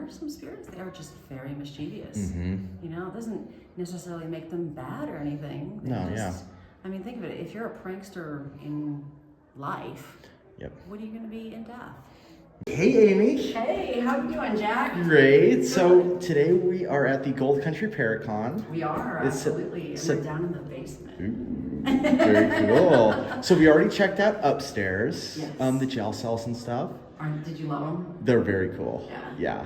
are some spirits that are just very mischievous. Mm-hmm. You know, it doesn't necessarily make them bad or anything. They No, just, yeah. I mean, think of it. If you're a prankster in life, Yep. what are you going to be in death? Hey, Amy. Hey, how you doing, Jack? Great. So today we are at the Gold Country Paracon. We are, absolutely. And we're down in the basement. Ooh, very cool. So we already checked out upstairs, Yes. the gel cells and stuff. Did you love them? They're very cool. Yeah.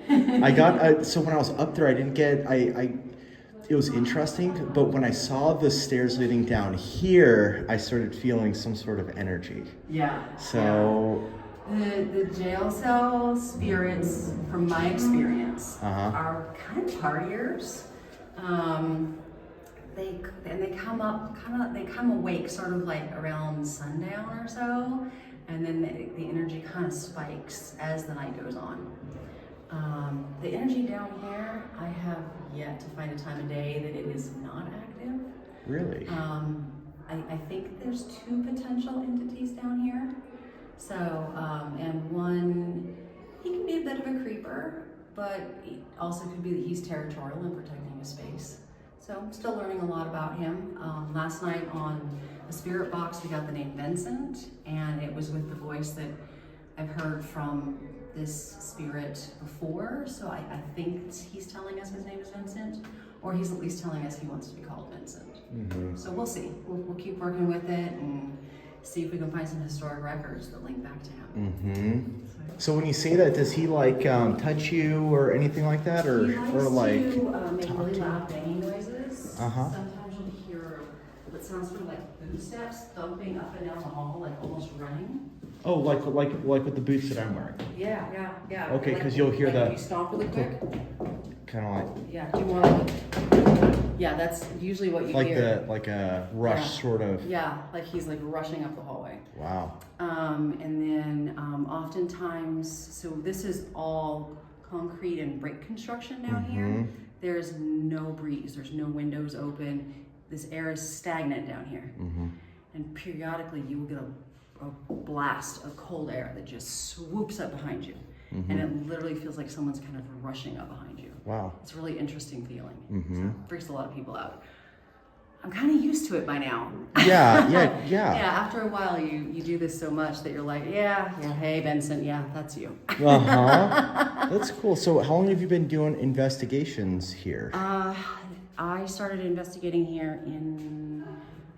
I got, so when I was up there, I didn't get, it was interesting, but when I saw the stairs leading down here, I started feeling some sort of energy. Yeah. So... The jail cell spirits, from my experience, Uh-huh. are kind of partiers. They come awake sort of like around sundown or so, and then the energy kind of spikes as the night goes on. The energy down here, I have yet to find a time of day that it is not active. Really? I think there's two potential entities down here. So, and one, he can be a bit of a creeper, but it also could be that he's territorial and protecting his space. So I'm still learning a lot about him. Last night on the spirit box, we got the name Vincent, and it was with the voice that I've heard from this spirit before. So I think he's telling us his name is Vincent, or he's at least telling us he wants to be called Vincent. Mm-hmm. So we'll see. We'll keep working with it and see if we can find some historic records that link back to him. Mm-hmm. So when you say that, does he like touch you or anything like that, or He likes like to make really loud banging noises. Uh-huh. Sometimes you'll hear what sounds sort of like boot steps thumping up and down the hall, like almost running. Oh, like with the boots that I'm wearing. Yeah. Okay, Like- 'cause you'll hear like the- if you stomp really quick. Kind of like Yeah. Do you want to? Yeah, that's usually what you hear. like a rush sort of. Yeah, like he's like rushing up the hallway. Wow. And then oftentimes, so this is all concrete and brick construction down here. There's no breeze, there's no windows open. This air is stagnant down here. And periodically you will get a blast of cold air that just swoops up behind you. And it literally feels like someone's kind of rushing up behind you. Wow. It's a really interesting feeling. So it freaks a lot of people out. I'm kind of used to it by now. Yeah. Yeah, after a while you do this so much that you're like, yeah, hey Vincent, yeah, that's you. That's cool. So how long have you been doing investigations here? I started investigating here in,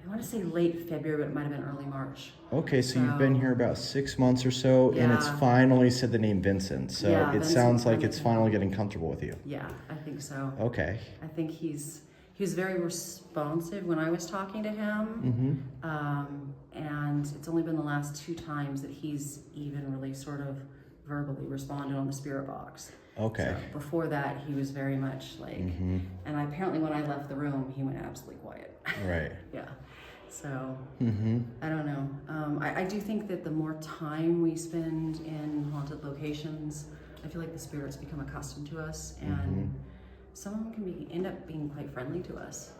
I want to say late February, but it might have been early March. Okay, so you've been here about 6 months or so, and it's Yeah. finally said the name Vincent. So Yeah, it Vincent's sounds like finally it's finally getting comfortable with you. Yeah, I think so. Okay. I think he was very responsive when I was talking to him. And it's only been the last 2 times that he's even really sort of verbally responded on the spirit box. Okay. So before that, he was very much like, and apparently when I left the room, he went absolutely quiet. Right. Yeah. So, I don't know. I do think that the more time we spend in haunted locations, I feel like the spirits become accustomed to us, and some of them can end up being quite friendly to us.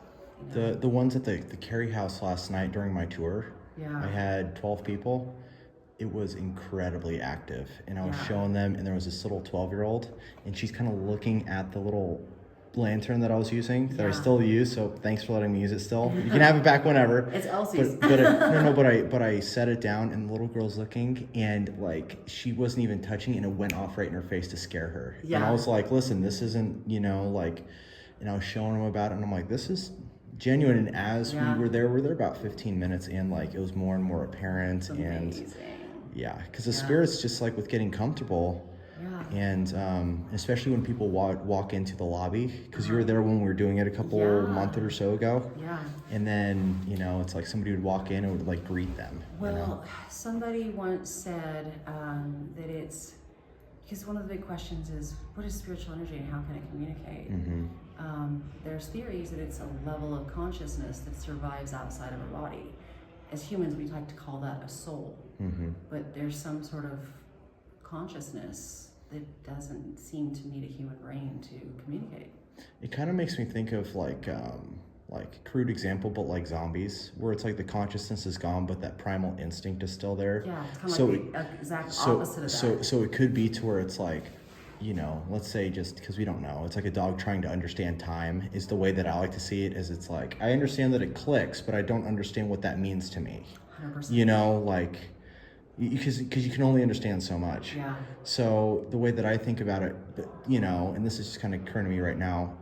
You know? The ones at the Carey house last night during my tour, Yeah. I had 12 people. It was incredibly active, and I was Yeah. showing them, and there was this little 12-year-old, and she's kind of looking at the little lantern that I was using that I still use. So thanks for letting me use it still. You can have it back whenever. It's Elsie's. But I set it down, and the little girl's looking, and like she wasn't even touching it, and it went off right in her face to scare her. Yeah. And I was like, listen, this isn't, like, and I was showing them about it, and I'm like, this is genuine. And as we were there about 15 minutes in, like it was more and more apparent. Amazing. And because the spirits, just like with getting comfortable. And especially when people walk into the lobby, because you were there when we were doing it a couple months or so ago. Yeah. And then, it's like somebody would walk in and would like greet them. Well, somebody once said that it's, because one of the big questions is, what is spiritual energy and how can it communicate? There's theories that it's a level of consciousness that survives outside of a body. As humans, we like to call that a soul. But there's some sort of consciousness that doesn't seem to need a human brain to communicate. It kind of makes me think of like crude example, but like zombies, where it's like the consciousness is gone, but that primal instinct is still there. Yeah, it's kind of like the exact opposite of that. So it could be to where it's like you know, let's say just because we don't know, it's like a dog trying to understand time is the way that I like to see it. Is it's like I understand that it clicks, but I don't understand what that means to me. 100%. You know, like because you can only understand so much. Yeah. So the way that I think about it, you know, and this is just kind of occurring to me right now,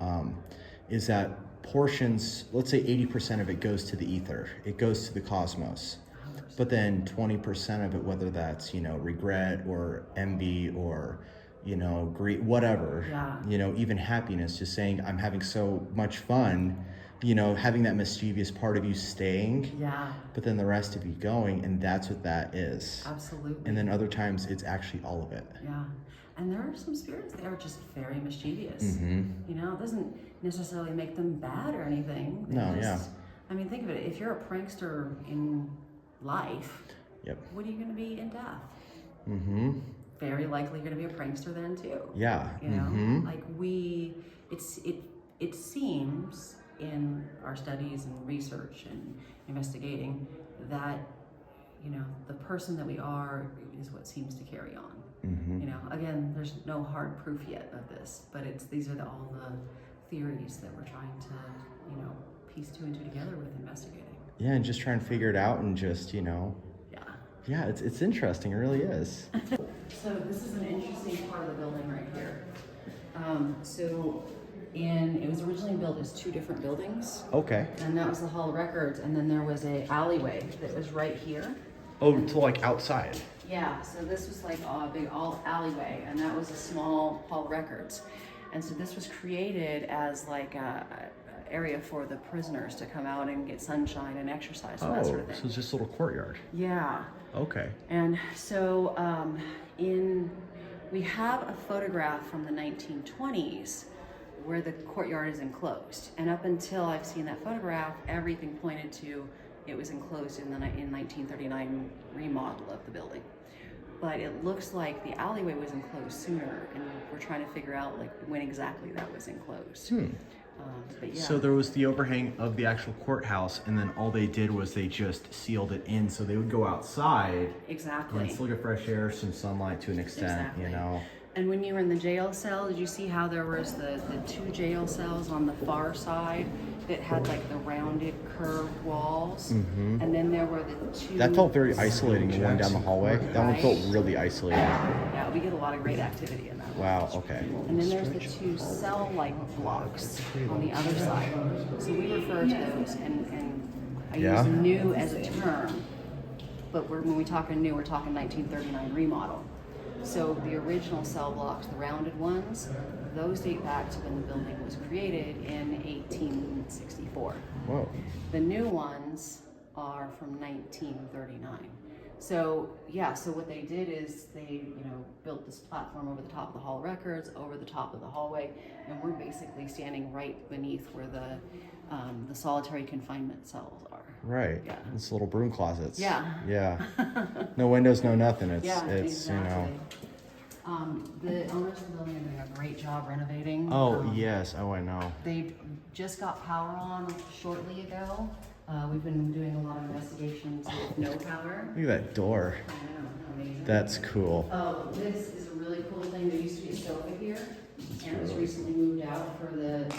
is that portions, let's say 80% of it goes to the ether, it goes to the cosmos. 100%. But then 20% of it, whether that's, you know, regret or envy or, you know, greed, whatever, Yeah. you know, even happiness, just saying I'm having so much fun, you know, having that mischievous part of you staying, Yeah. but then the rest of you going, and that's what that is. Absolutely. And then other times it's actually all of it. Yeah. And there are some spirits that are just very mischievous. Mm-hmm. You know, it doesn't necessarily make them bad or anything. They No, just, yeah. I mean, think of it. If you're a prankster in life, Yep. what are you going to be in death? Mm-hmm. Very likely you're going to be a prankster then too. Yeah. You know, Mm-hmm. like it seems in our studies and research and investigating that, you know, the person that we are is what seems to carry on. Mm-hmm. You know, again, there's no hard proof yet of this, but these are all the theories that we're trying to, you know, piece two and two together with investigating. Yeah, and just try and figure it out and just, you know, yeah, it's interesting. It really is. So this is an interesting part of the building right here. It was originally built as two different buildings, Okay. and that was the Hall of Records, and then there was a alleyway that was right here. Oh, to like outside. Yeah, so this was like a big alleyway, and that was a small Hall of Records. And so this was created as like a area for the prisoners to come out and get sunshine and exercise and that sort of thing. So it's just a little courtyard. Yeah. Okay. And so we have a photograph from the 1920s where the courtyard is enclosed. And up until I've seen that photograph, everything pointed to it was enclosed in 1939 remodel of the building. But it looks like the alleyway was enclosed sooner, and we're trying to figure out like when exactly that was enclosed. But yeah. So there was the overhang of the actual courthouse, and then all they did was they just sealed it in, so they would go outside Exactly. and still get fresh air, some sunlight to an extent, Exactly. you know. And when you were in the jail cell, did you see how there was the two jail cells on the far side that had like the rounded curved walls? Mm-hmm. And then there were the two... That felt very isolating, the one down the hallway. That one felt Right. really isolated. Yeah, we get a lot of great activity in that one. Wow, okay. And then there's the two cell-like blocks on the other side. So we refer to those, and I Yeah. use new as a term, but when we talk new, we're talking 1939 remodel. So the original cell blocks, the rounded ones, those date back to when the building was created in 1864. Whoa. The new ones are from 1939. So yeah, so what they did is they, you know, built this platform over the top of the Hall of Records, over the top of the hallway, and we're basically standing right beneath where the solitary confinement cells are. Right. Yeah. It's little broom closets. Yeah. Yeah. No windows, no nothing. It's exactly. The owners of the building are doing a great job renovating. you know. Oh yes. Oh, I know. They just got power on shortly ago. We've been doing a lot of investigations with no power. Look at that door. I know, amazing. That's cool. Oh, this is a really cool thing. There used to be a sofa here, and it was recently moved out for the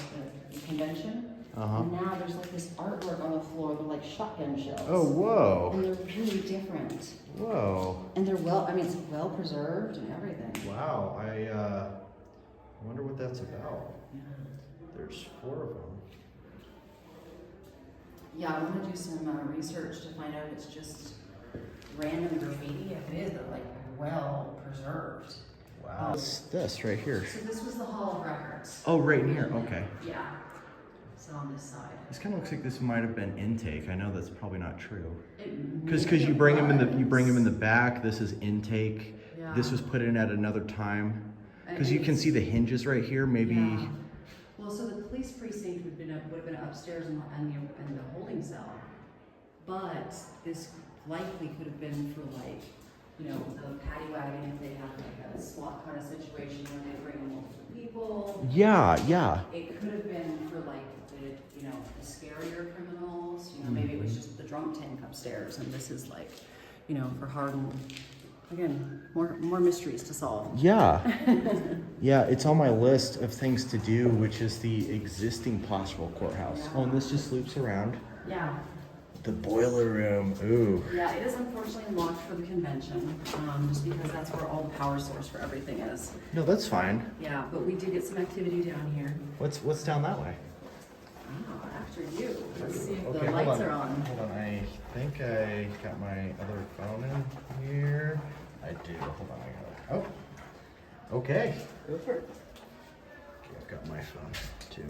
convention. Uh-huh. And now there's like this artwork on the floor with like shotgun shells. Oh, whoa. And they're really different. Whoa. And they're it's well preserved and everything. Wow. I wonder what that's about. Yeah. There's 4 of them. Yeah, I want to do some research to find out if it's just random graffiti. If it is, they're like well preserved. Wow. What's this right here? So this was the Hall of Records. Oh, right in here. Okay. Yeah. So on this side. This kind of looks like this might have been intake. I know that's probably not true. Because Maybe you it bring them in the was. back. This is intake. Yeah. This was put in at another time. Because And you can see the hinges right here. Maybe. Yeah. Well, so the police precinct would have been upstairs in the holding cell, but this likely could have been for like, you know, the paddy wagon if they had like a SWAT kind of situation where they bring in multiple people. Yeah, yeah. It could have been for like the scarier criminals. You know, maybe it was just the drunk tank upstairs, and this is like, you know, for hardened again, more mysteries to solve. Yeah. Yeah, it's on my list of things to do, which is the existing pastoral courthouse. Oh, and this just loops around. Yeah. The boiler room. Ooh. Yeah, it is unfortunately locked for the convention, just because that's where all the power source for everything is. No, that's fine. Yeah, but we do get some activity down here. What's down that way? Oh, after you. Let's see if Okay, the hold lights on. are on. Hold on. I think I got my other phone in here. I do. Hold on. I got it. Oh. Okay. Go for it. Okay, I've got my phone too.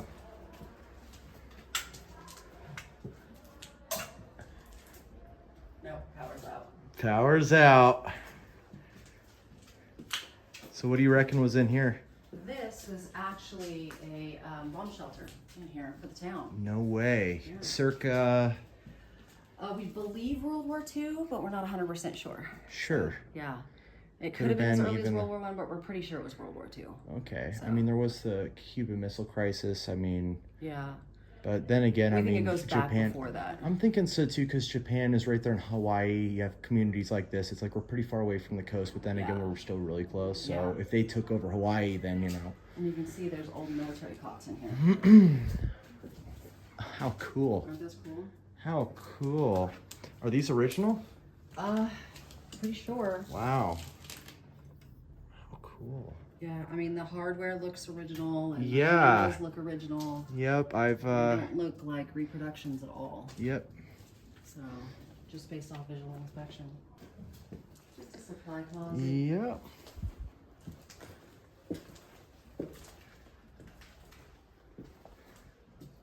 No, power's out. Power's out. So what do you reckon was in here? This was actually a bomb shelter in here for the town. No way. Yeah. Circa. We believe World War II, but we're not 100% sure. Sure. Yeah. It could have been as been early as even- World War I, but we're pretty sure it was World War II. Okay. So. I mean, there was the Cuban Missile Crisis. I mean, Yeah. but then again, I I think mean, it goes back Japan. before that. I'm thinking so too, because Japan is right there in Hawaii. You have communities like this. It's like we're pretty far away from the coast, but then again, Yeah. we're still really close. So Yeah. if they took over Hawaii, then you know. And you can see there's old military cots in here. How cool! Aren't those cool? How cool! Are these original? Pretty sure. Wow. How cool. Yeah, I mean the hardware looks original and Yeah. the handles look original. Yep, I've They don't look like reproductions at all. yep. So, just based off visual inspection. Just a supply closet. Yep.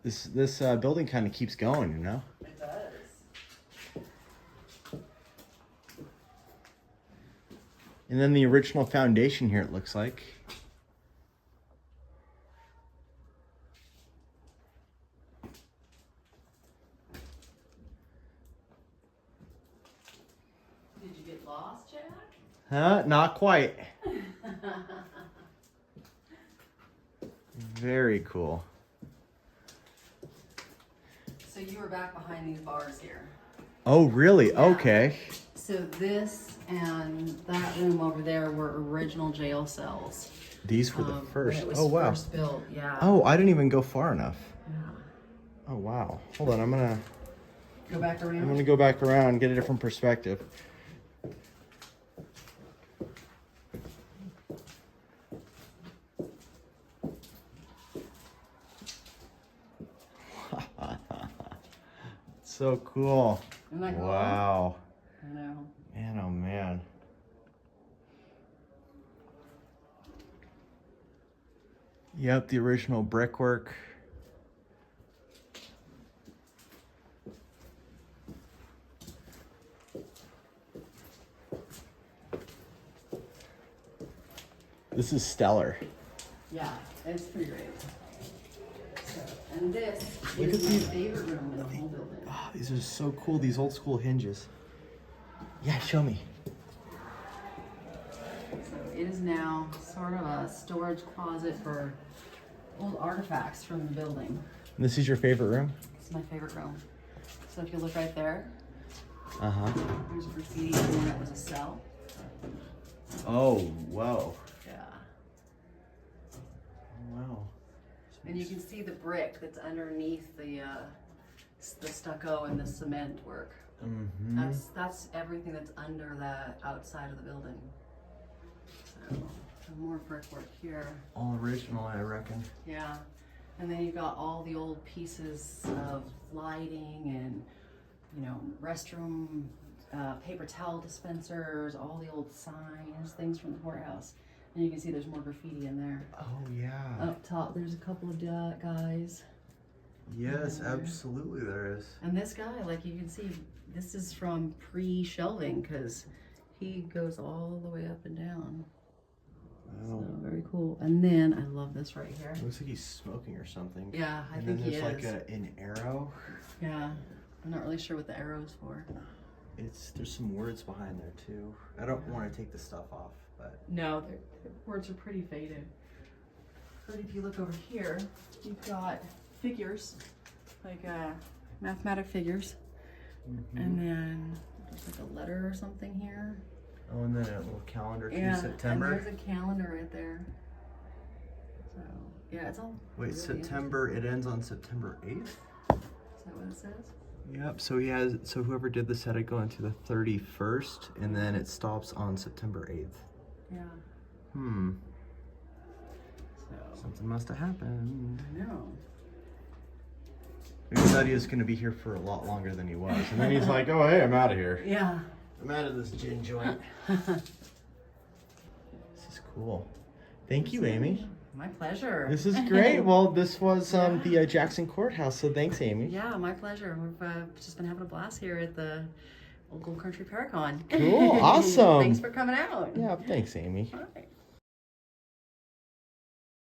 This building kind of keeps going, you know? It does. And then the original foundation here, it looks like. Did you get lost, Jack? Huh? Not quite. Very cool. So you were back behind these bars here. Oh, really? Yeah. Okay. So this and that room over there were original jail cells. These were the When first. it was Oh, wow. first built, yeah. Oh, I didn't even go far enough. Yeah. Oh, wow. Hold on. I'm gonna Go back around. go back around, get a different perspective. So cool. Isn't that cool? Wow. I know. Man, oh man. Yep, the original brickwork. This is stellar. Yeah, it's pretty great. So, and this Look is at my these. favorite room in the whole building. Oh, these are so cool, these old school hinges. Yeah, show me. So it is now sort of a storage closet for old artifacts from the building. And this is your favorite room? It's my favorite room. So if you look right there, Uh-huh. there's a graffiti and then that was a cell. Oh, whoa. Yeah. Wow. And you can see the brick that's underneath the stucco and the cement work. Mm-hmm. That's everything that's under the outside of the building. So some more brickwork here. All original, I reckon. Yeah. And then you've got all the old pieces of lighting and, you know, restroom, paper towel dispensers, all the old signs, things from the courthouse. And you can see there's more graffiti in there. Oh, yeah. Up top, there's a couple of guys. Yes, absolutely there is. And this guy, like you can see, this is from pre-shelving because he goes all the way up and down. Wow. So very cool. And then I love this right here. Looks like he's smoking or something. Yeah, I and think then he there's is. like an arrow. Yeah, I'm not really sure what the arrow's for. There's some words behind there too. I don't want to take the stuff off, but No, the words are pretty faded. But if you look over here, you've got figures, like mathematic figures. And then there's like a letter or something here. Oh, and then a little calendar to Yeah, September. and there's a calendar right there. So yeah, it's all. Wait, really September. It ends on September 8th. Is that what it says? Yep. So he has. So whoever did this had it go into the 31st, and then it stops on September 8th. Yeah. Hmm. So Something must have happened. I know. We thought he was going to be here for a lot longer than he was, and then he's like, "Oh, hey, I'm out of here. Yeah. I'm out of this gin joint." This is cool. Thank you, Amy. My pleasure. This is great. Well, this was the Jackson Courthouse, so thanks, Amy. Yeah, my pleasure. We've just been having a blast here at the Gold Country Paracon. Cool. Awesome. Thanks for coming out. Yeah, thanks, Amy. All right.